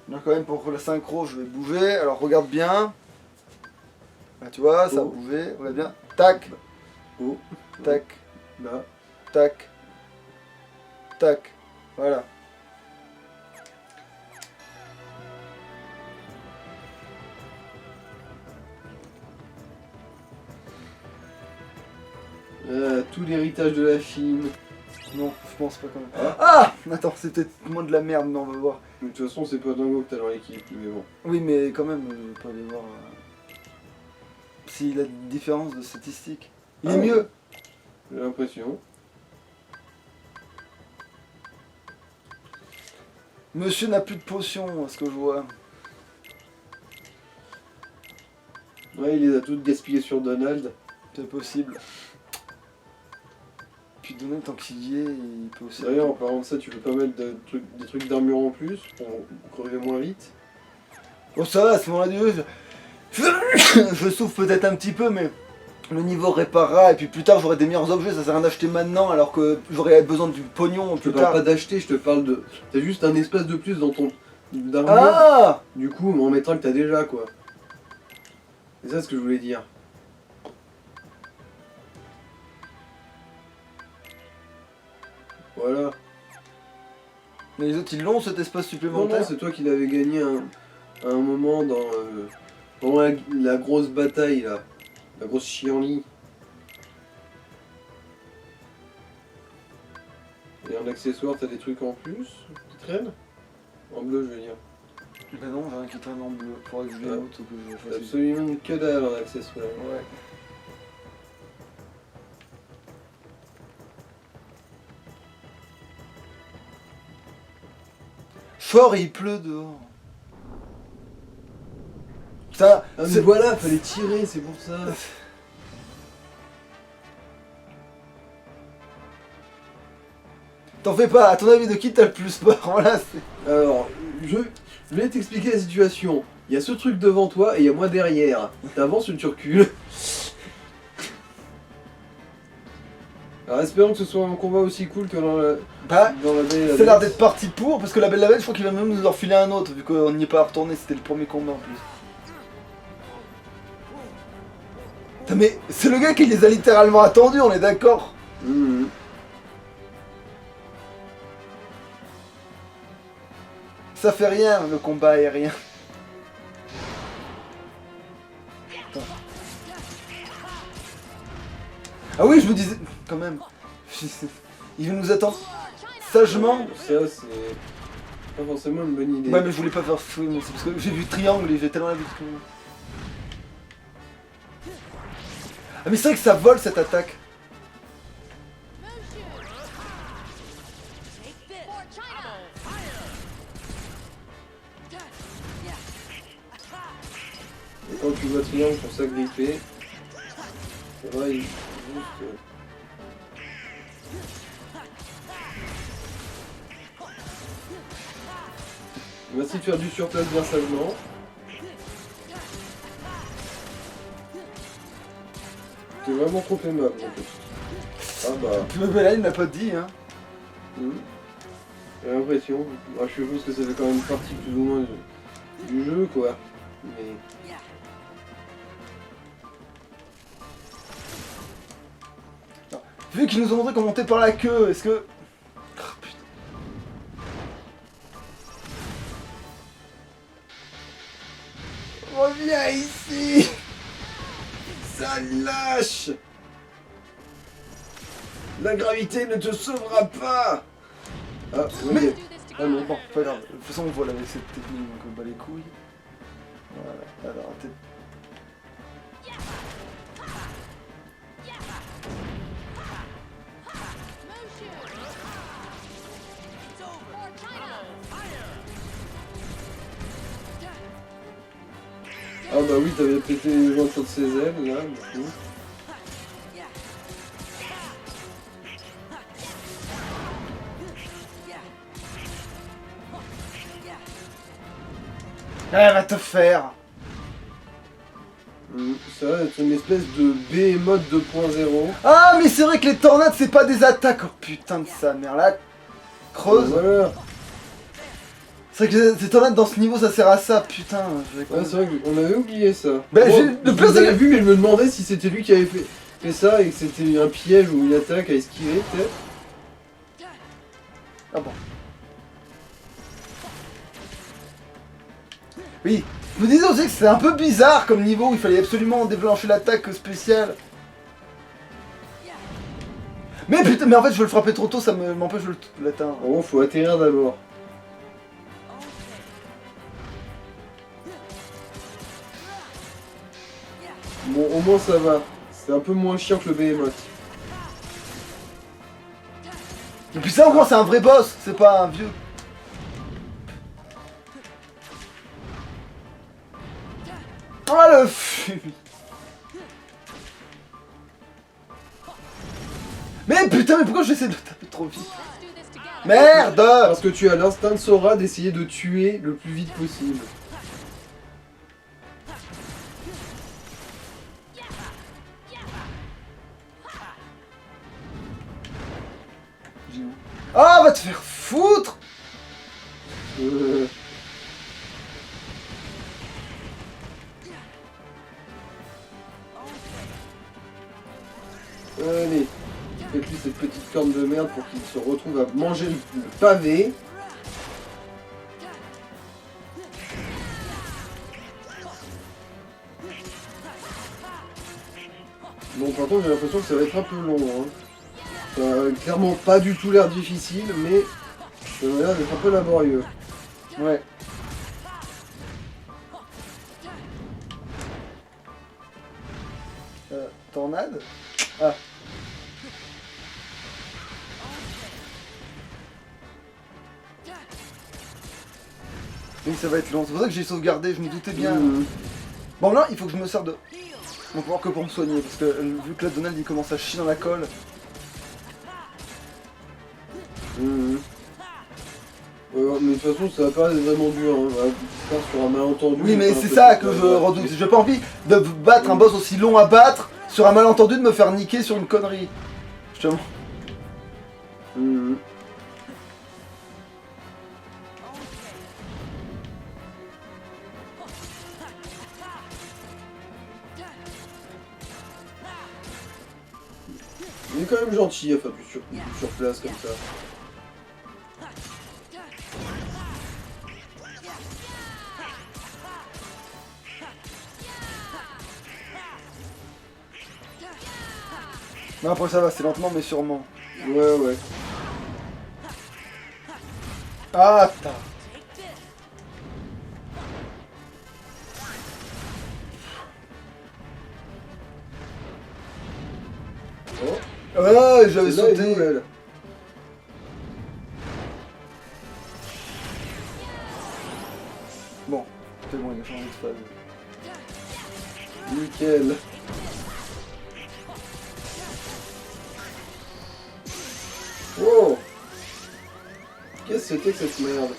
Là, quand même, pour la synchro, je vais bouger. Alors, regarde bien. Là, tu vois, ça a Oh. bougé. Regarde bien. Tac, Oh, tac, là. tac, tac. Voilà. Tout l'héritage de la Chine. Non, je pense pas quand même. Ah, attends, c'est peut-être moins de la merde, mais on va voir. De toute façon, c'est pas Dingo que t'as dans l'équipe, mais bon. Oui, mais quand même, je peux aller voir s'il a une différence de statistiques. Il est Ah, mieux. J'ai l'impression. Monsieur n'a plus de potions, à ce que je vois. Ouais, il les a toutes gaspillées sur Donald. C'est possible. Puis Donald, tant qu'il y est, il peut aussi... D'ailleurs, en parlant de ça, tu veux pas mettre des trucs d'armure en plus pour crever moins vite? Bon, ça va, à ce moment-là du jeu, je souffre peut-être un petit peu, mais le niveau réparera, et puis plus tard j'aurai des meilleurs objets, ça sert à rien d'acheter maintenant, alors que j'aurai besoin du pognon Je te plus parle tard. pas d'acheter, je te parle de... T'as juste un espace de plus dans ton... d'armure. Ah, Du coup, en mettant que t'as déjà, quoi. C'est ça ce que je voulais dire. Voilà. Mais les autres ils l'ont cet espace Non, supplémentaire. non, c'est toi qui l'avais gagné à un moment dans la grosse bataille là. La grosse chienlit. Et en accessoire, t'as des trucs en plus qui traînent? En bleu, je veux dire. Bah non, j'ai un qui traîne en bleu. Faudrait que je Ouais. note ou que je T'as fasse. absolument que dalle en accessoire. Ouais. Fort et il pleut dehors. Ça, Ah mais c'est- voilà, fallait tirer, c'est pour ça. T'en fais pas, à ton avis de qui t'as le plus peur? Voilà, c'est... Alors, je vais t'expliquer la situation. Il y a ce truc devant toi et il y a moi derrière. T'avances ou tu recules? Alors espérons que ce soit un combat aussi cool que dans la, Bah, dans la Belle et la c'est l'air Bête. d'être parti pour, parce que la Belle et la Bête, je crois qu'il va même nous en refiler un autre, vu qu'on n'y est pas retourné, c'était le premier combat en plus. Putain, mais c'est le gars qui les a littéralement attendus, on est d'accord? Mhm. Ça fait rien, le combat aérien. Attends. Ah oui, je me disais... Quand même. Il nous attend sagement. Ça, c'est pas forcément une bonne idée. Ouais, mais je voulais pas faire fouiller, mais c'est parce que j'ai vu triangle et j'ai tellement l'habitude que... Ah mais c'est vrai que ça vole cette attaque. Take this. For China. Et quand tu vois triangle pour s'agripper, ça va, il juste... Merci de faire du surplace bien sagement. T'es vraiment trop aimable en fait. Ah bah, Mais là, il m'a pas dit, hein. j'ai l'impression. Moi, je suppose que ça fait quand même partie plus ou moins du jeu quoi. Mais... Vu qu'ils nous ont montré qu'on montait par la queue, est-ce que... Oh, putain. Reviens ici! Ça lâche! La gravité ne te sauvera pas! Ah, oui. Mais- Do this Ah together. non, bon, pas grave. De toute façon, on voit avec cette technique, donc on bat les couilles. Voilà, alors, t'es... Motion. It's over. For China. Ah bah oui, t'avais pété les jointures de ses ailes, là, du coup. Ah, va te faire. Ça va être une espèce de Behemoth 2.0. Ah, mais c'est vrai que les tornades, c'est pas des attaques. Oh putain de sa mère, là. Creuse. Voilà. C'est vrai que ces tornades dans ce niveau, ça sert à ça, putain. Ouais, c'est vrai qu'on avait oublié ça. Bah, Bon, le je pire, c'est l'avais que- vu, mais je me demandais si c'était lui qui avait fait ça et que c'était un piège ou une attaque à esquiver, peut-être. Ah bon. Oui, je me disais aussi que c'était un peu bizarre comme niveau où il fallait absolument déclencher l'attaque spéciale. Mais putain, mais en fait je veux le frapper trop tôt, ça m'empêche de l'atteindre. Bon, faut atterrir d'abord. Bon, au moins ça va. C'est un peu moins chiant que le Behemoth. Et puis ça au moins c'est un vrai boss, c'est pas un vieux. Oh le fumier. Mais putain, mais pourquoi j'essaie de taper trop vite? Let's do this together. Merde. Parce que tu as l'instinct de Sora d'essayer de tuer le plus vite possible. Ah, va te faire foutre. Euh, Allez, faites-lui cette petite corne de merde pour qu'il se retrouve à manger le pavé. Bon, par contre, j'ai l'impression que ça va être un peu long. Hein. Ça a clairement pas du tout l'air difficile, mais ça a l'air d'être un peu laborieux. Ouais. Tornade. Ah. Oui, ça va être long. C'est pour ça que j'ai sauvegardé, je me doutais bien. Mmh. Bon, là, il faut que je me sers de mon pouvoir que pour me soigner. Parce que vu que là, Donald il commence à chier dans la colle. Mmh. Mais de toute façon, ça va pas être vraiment dur. Hein. On va faire sur un malentendu. Oui, mais enfin, c'est un ça peu que de- je redoute. J'ai pas envie de battre un boss aussi long à battre sur un malentendu, de me faire niquer sur une connerie. Justement. Mmh. Il est quand même gentil à faire du sur place comme ça. Mais après, ça va, c'est lentement, mais sûrement. Ouais, ouais. Ah, putain. Oh, Ouais, j'avais celle-là est sauté. nouvelle. Bon, c'est bon, il a changé de phase. Nickel. Oh! Qu'est-ce que c'était que cette merde?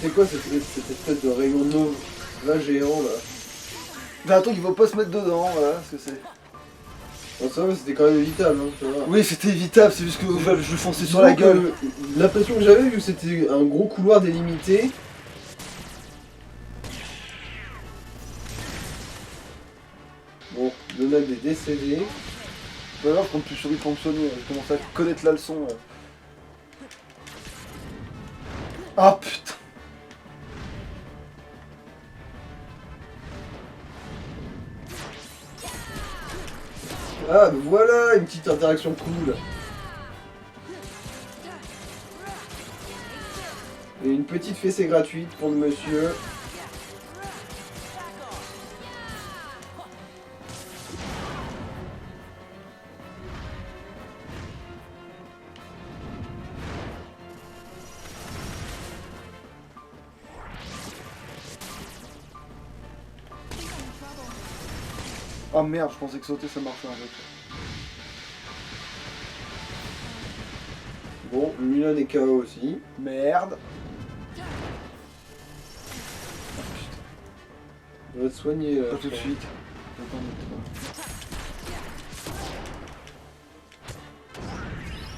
C'est quoi cette espèce de rayon nova géant là? J'ai un truc qu'il faut pas se mettre dedans, voilà ce que c'est. Bon, ça va, c'était quand même évitable, hein, ça va. Oui, c'était évitable, c'est juste que je lui fonçais sur Disons la que gueule. l'impression que j'avais, vu que c'était un gros couloir délimité. Bon, Donald est décédé. C'est pas grave, je compte plus sur lui pour me soigner, je commence à connaître la leçon. Ah putain. Ah, ben voilà, une petite interaction cool. Et une petite fessée gratuite pour le monsieur. Ah merde, je pensais que sauter ça marchait en fait. Bon, Mulan est KO aussi. Merde. On va te soigner là. Pas tout de frère. suite. J'attends de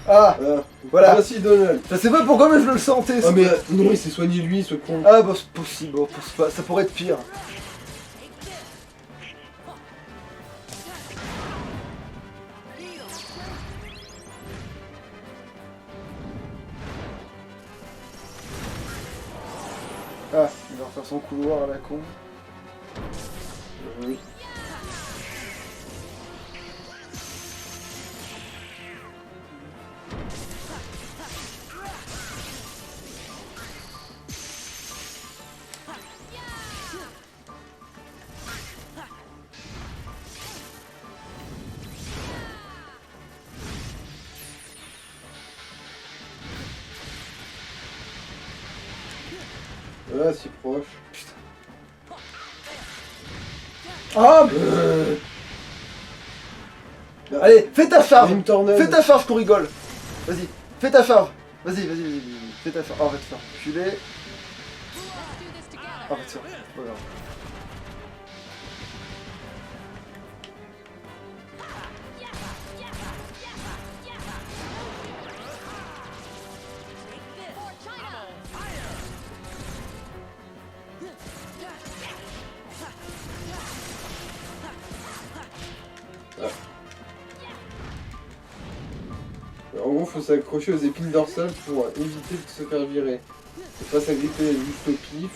Ah, Ah, Voilà. Merci Donald. je sais pas pourquoi mais je le sentais. Ah mais non, il s'est soigné lui, ce con. Ah bah c'est possible, bon, ça pourrait être pire. Ah, il va refaire son couloir à la con. Oui. Ah, si proche. Ah allez, fais ta charge. Une tornade. Fais ta charge qu'on rigole. Vas-y, fais ta charge. Vas-y, fais ta charge. Oh, va te faire enculer. Let's do this together. Ah, va te faire. C'est pas grave. For China. En gros, faut s'accrocher aux épines dorsales pour éviter de se faire virer. Faut pas s'agripper juste au pif.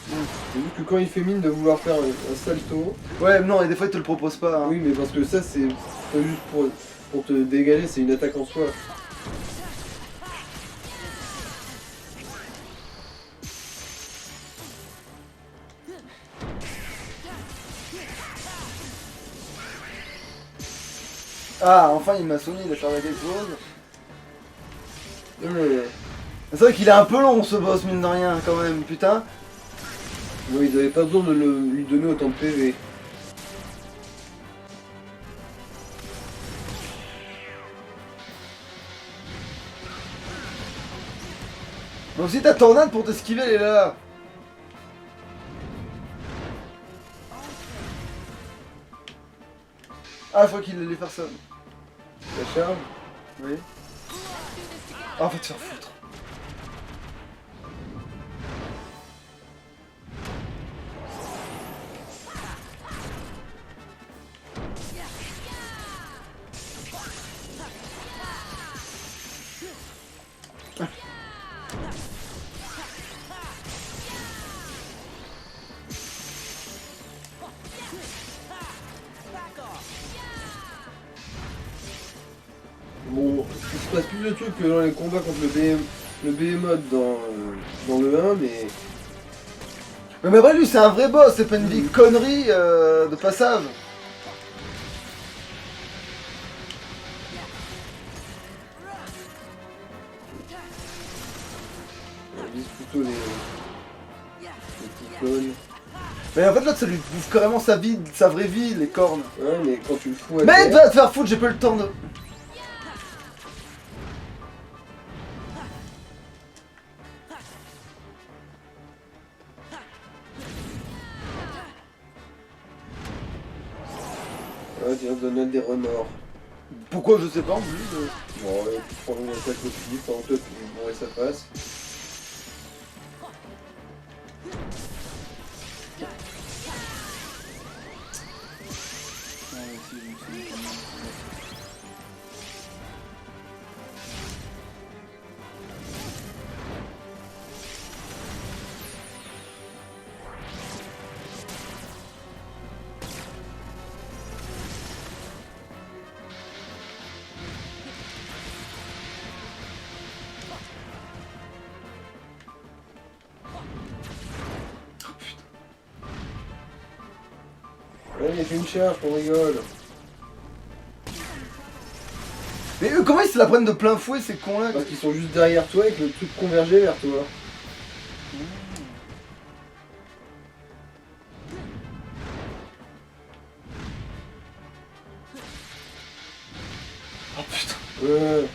J'ai vu que quand il fait mine de vouloir faire un salto, Ouais, non, et des fois, il te le propose pas. Hein. oui, mais parce que ça, c'est pas juste pour te dégager, c'est une attaque en soi. Ah, enfin, il m'a sonné, il a servi à quelque chose. Euh, C'est vrai qu'il est un peu long, ce boss, mine de rien, quand même, putain. Non, ils avaient pas besoin de lui donner autant de PV. Mais aussi, ta tornade pour t'esquiver, elle est là. Ah, je crois qu'il allait faire ça. La charge. Oui. Ah, va te faire foutre. Bon, il se passe plus de trucs que dans les combats contre le Behemoth dans le 1, mais... Mais vrai, lui, c'est un vrai boss, c'est pas une vieille connerie de passage. On vise plutôt les petits clones. Mais en fait, l'autre, ça lui bouffe carrément sa vie, sa vraie vie, les cornes. Ouais, mais quand tu le fous à Mais terre... va te faire foutre, j'ai pas eu le temps de... Ouais, tiens, donne des remords. Pourquoi, je sais pas, en plus. Bon, ouais, tu prends une attaque aussi, pendant que toi tu lui bourrais sa face. Ouais, il a fait une charge, on rigole. Mais eux, comment ils se la prennent de plein fouet, ces cons-là? Parce qu'ils sont juste derrière toi et que le truc convergé vers toi. Oh putain. Ouais.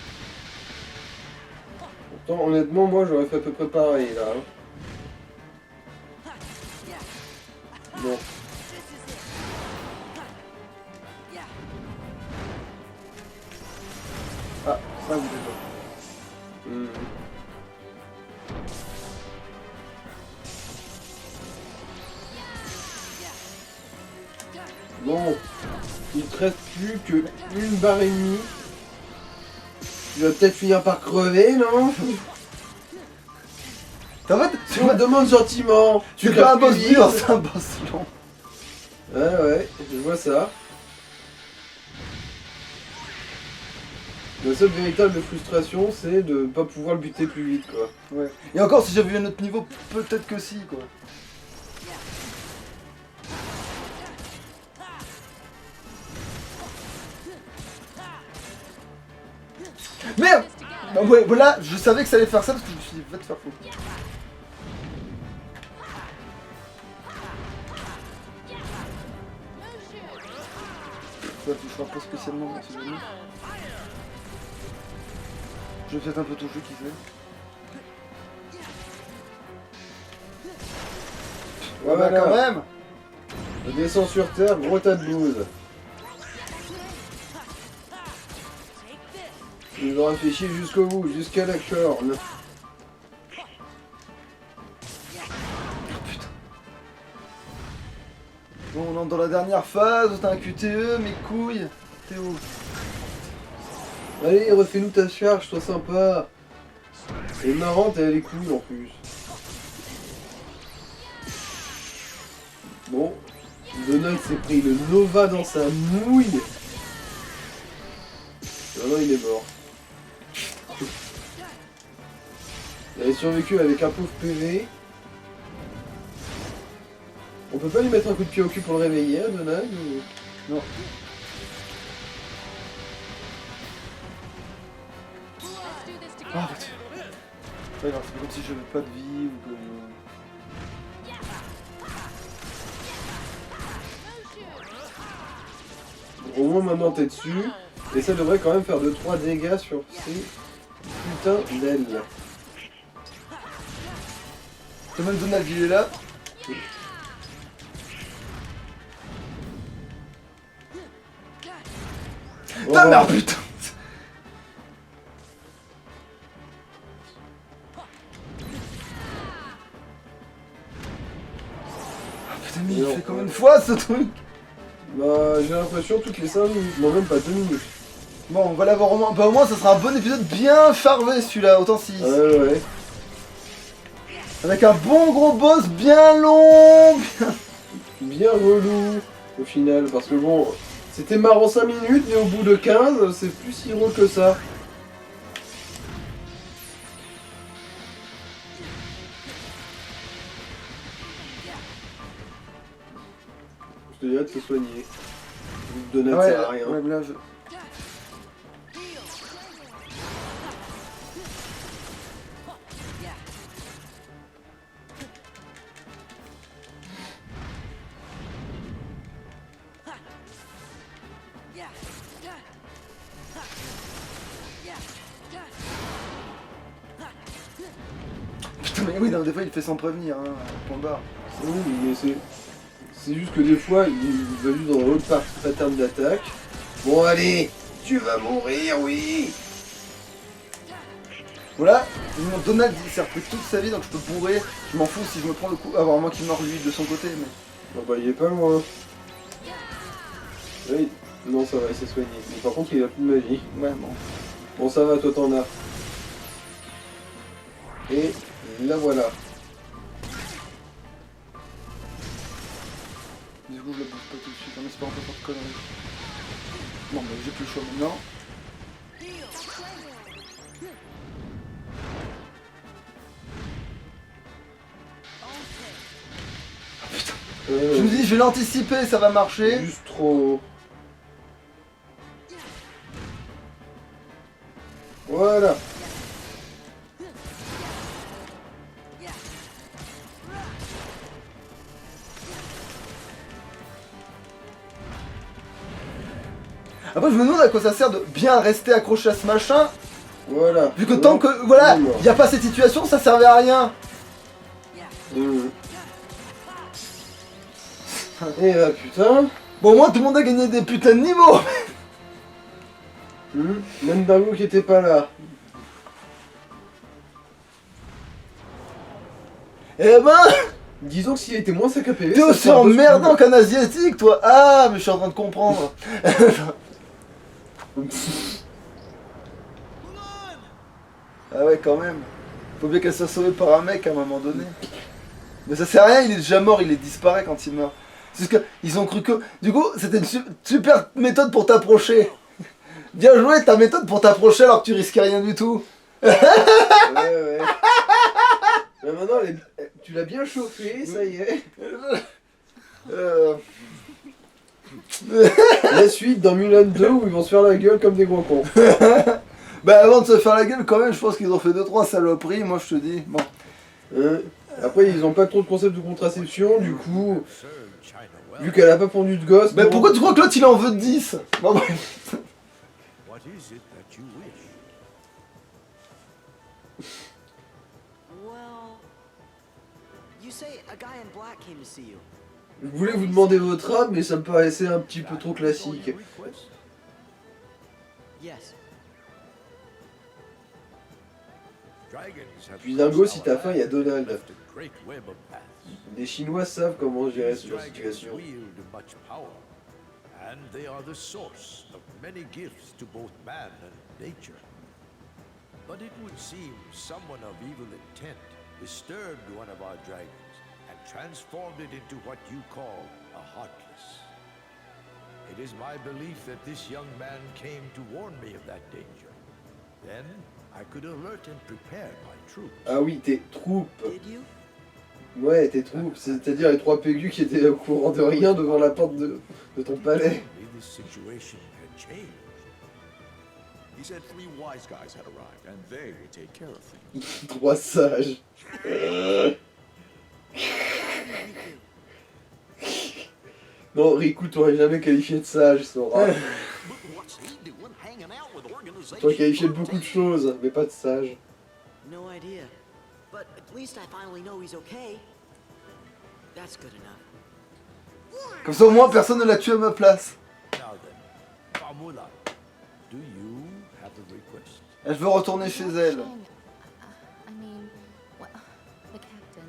Pourtant, honnêtement, moi j'aurais fait à peu près pareil là. Hein. Bon. Ah, ça vous déjà. Hmm. Bon, il te reste plus que une barre et demie. Tu vas peut-être finir par crever, non? En fait, Tu me demandes gentiment. c'est crèves pas un plus boss vite. dur, c'est un boss long. Ouais, je vois ça. La seule véritable frustration, c'est de pas pouvoir le buter plus vite, quoi. Ouais. Et encore, si j'avais eu un autre niveau, peut-être que si, quoi. Merde! Bah ouais, voilà, je savais que ça allait faire ça parce que je me suis dit, va te faire foutre. Ça touchera pas spécialement, mais c'est jamais. Je vais peut-être un peu toucher, qui sait. Ouais, bah Voilà. quand même! Je descends sur terre, gros tas de bouse. Tu nous auras fait chier jusqu'au bout, jusqu'à la corne. Bon, on entre dans la dernière phase, t'as un QTE, mes couilles. T'es où? Allez, refais-nous ta charge, sois sympa. Elle est marrante et elle est cool en plus. Bon, Donald s'est pris le Nova dans sa mouille. Maintenant il est mort. Il avait survécu avec un pauvre PV. On peut pas lui mettre un coup de pied au cul pour le réveiller, hein, Donald ou... Non. Let's do this together. Ah, arrête. C'est pas grave, c'est comme si j'avais pas de vie ou que... Au moins maintenant t'es dessus. Et ça devrait quand même faire 2-3 dégâts sur ces putains d'ailes. Thomas Donald, il est là. Oh, Ta mère, putain. Ah putain, mais il fait combien de fois ce truc? bah j'ai l'impression toutes les 5 minutes, non même pas 2 minutes. Bon, on va l'avoir au moins. Bah, au moins, ça sera un bon épisode bien farvé celui-là, autant 6. Ouais. Avec un bon gros boss bien long. Bien relou au final, parce que bon, c'était marrant 5 minutes, mais au bout de 15, c'est plus si drôle que ça. Je te dirais de se soigner. Donald Ouais, sert à rien. ouais, mais là, je... Putain, mais oui, non, des fois il fait sans prévenir, hein, point barre. Oui, mais c'est juste que des fois, il va juste dans l'autre pattern d'attaque. Bon allez, tu vas mourir, oui. Voilà, mon Donald il s'est repris toute sa vie donc je peux bourrer, je m'en fous si je me prends le coup. Ah, bon, à moins qu'il meure lui de son côté, mais. Bon bah il est pas loin. Oui, non ça va, il s'est soigné. Mais par contre il a plus de magie. Ouais, bon. Bon ça va, toi t'en as. Et là voilà. Du coup, je le bouge pas tout de suite, hein, mais c'est pas un peu de conneries. Bon, mais j'ai plus le choix maintenant. Je me dis, je vais l'anticiper, ça va marcher. Juste trop. Voilà. Après, je me demande à quoi ça sert de bien rester accroché à ce machin. Voilà. Vu que tant que, voilà, il n'y a pas cette situation, ça servait à rien. Et là putain. Bon, au moins, tout le monde a gagné des putains de niveaux. Même Dingo qui était pas là. Eh ben, Disons que s'il était moins sac à PV, t'es ça aussi serait un peu emmerdant cool. qu'un asiatique, toi. Ah, mais je suis en train de comprendre. Ah ouais, quand même. Faut bien qu'elle soit sauvée par un mec à un moment donné. Mais ça sert à rien, il est déjà mort, il disparaît quand il meurt. C'est juste qu'ils ont cru que... Du coup, c'était une super méthode pour t'approcher. Bien joué, ta méthode pour t'approcher alors que tu risquais rien du tout. Ouais. Mais maintenant, tu l'as bien chauffé, ça y est. La suite dans Mulan 2 où ils vont se faire la gueule comme des gros cons. Bah avant de se faire la gueule quand même, je pense qu'ils ont fait 2-3 saloperies, moi je te dis. Bon. Après, ils ont pas trop de concept de contraception, du coup, vu qu'elle a pas pondu de gosse. Mais bon. pourquoi tu crois que l'autre il en veut 10? Bon, bref. What is it that you wish? Well, you say a guy in black came to see you. Je voulais vous demander votre âme, mais ça me paraissait un petit peu trop classique. Yes. Puis Dingo, si t'as faim, il y a Donald. Les Chinois savent comment gérer ce genre de situation. And they are the source of many gifts to both man and nature. But it would seem someone of evil intent disturbed one of our dragons and transformed it into what you call a Heartless. It is my belief that this young man came to warn me of that danger. Then I could alert and prepare my troops. Ah oui, tes troupes. Did you? Ouais, tes troupes, c'est-à-dire les 3 pégus qui étaient au courant de rien devant la porte de ton palais. Maybe this situation had changed. He said 3 wise guys had arrived, and they would take care of things. 3 sages. Non, Riku, t'aurais jamais qualifié de sage, Sora. But what's he doing hanging out with organizations? T'aurais qualifié de beaucoup de choses, mais pas de sage. No idea. But at least I finally know he's okay. That's good enough. Comme ça au moins personne ne l'a tué à ma place. Now then, Famula, do you have a request? Elle veut retourner chez elle. I mean, well, the captain.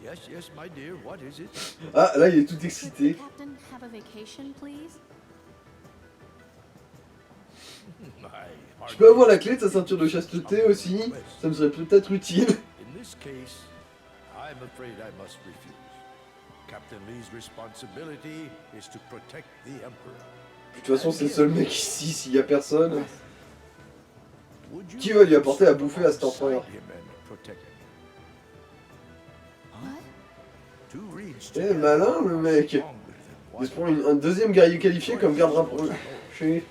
Yes, yes, my dear, what is it? Ah, là, il est tout Could the excité. captain have a vacation, please? Je peux avoir la clé de sa ceinture de chasteté aussi. Ça me serait peut-être utile. In this case, I'm afraid I must refuse. Captain Lee's responsibility is to protect the Emperor. De toute façon, c'est le seul mec ici, s'il y a personne. Would you Qui va lui apporter à bouffer à cet empereur? beside him and protect him? What? Two reeds Eh, together malin, le mec. are stronger than Il se one. prend un deuxième guerrier qualifié comme garde rapproché.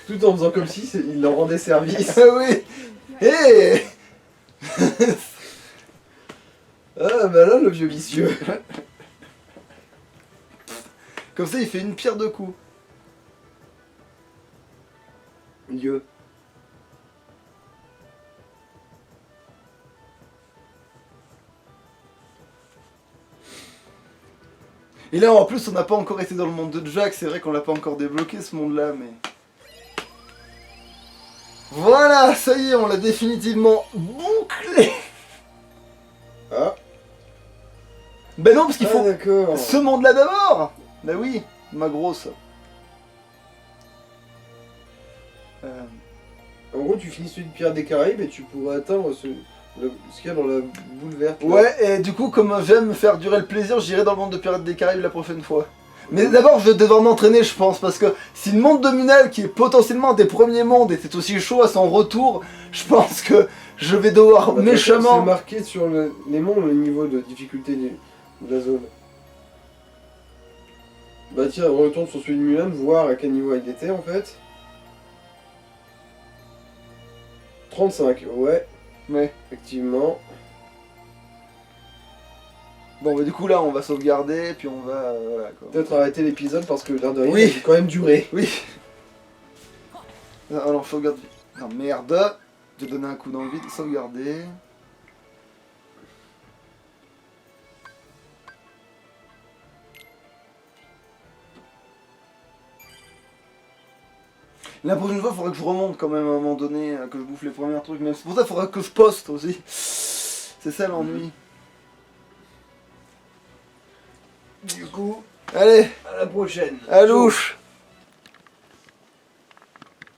Tout en faisant comme si il leur rendait service. Ah oui. Hé. Ah, malin, le vieux vicieux. Comme ça il fait une pierre deux coups. Dieu. Et là en plus on n'a pas encore été dans le monde de Jack, c'est vrai qu'on l'a pas encore débloqué ce monde là mais... Voilà, ça y est, on l'a définitivement bouclé. Ah, Ben non parce qu'il ah faut d'accord. ce monde là d'abord. Ben oui, ma grosse. En gros, tu finis celui de Pierre des Caraïbes et tu pourras atteindre ce qu'il y a dans la boule verte. là. Ouais, et du coup, comme j'aime me faire durer le plaisir, j'irai dans le monde de Pirates des Caraïbes la prochaine fois. Mais d'abord, je vais devoir m'entraîner, je pense, parce que si le monde de Munel, qui est potentiellement un des premiers mondes, était aussi chaud à son retour, je pense que je vais devoir Bah, méchamment... C'est marqué sur les mondes le niveau de difficulté de la zone. Bah tiens, on retourne sur celui de Mulan, voir à quel niveau il était en fait. 35, ouais, Ouais. effectivement. Bon, bah du coup, là, on va sauvegarder, puis on va... voilà, quoi. Peut-être arrêter l'épisode parce que l'air de rien, Oui. il a quand même duré. Oui. Alors, sauvegarde... Non, merde. J'ai donné un coup dans le vide. Sauvegarder. La prochaine fois, il faudrait que je remonte quand même à un moment donné, que je bouffe les premiers trucs. Mais c'est pour ça qu'il faudra que je poste aussi. C'est ça l'ennui. Du coup, allez, À la prochaine. à louche.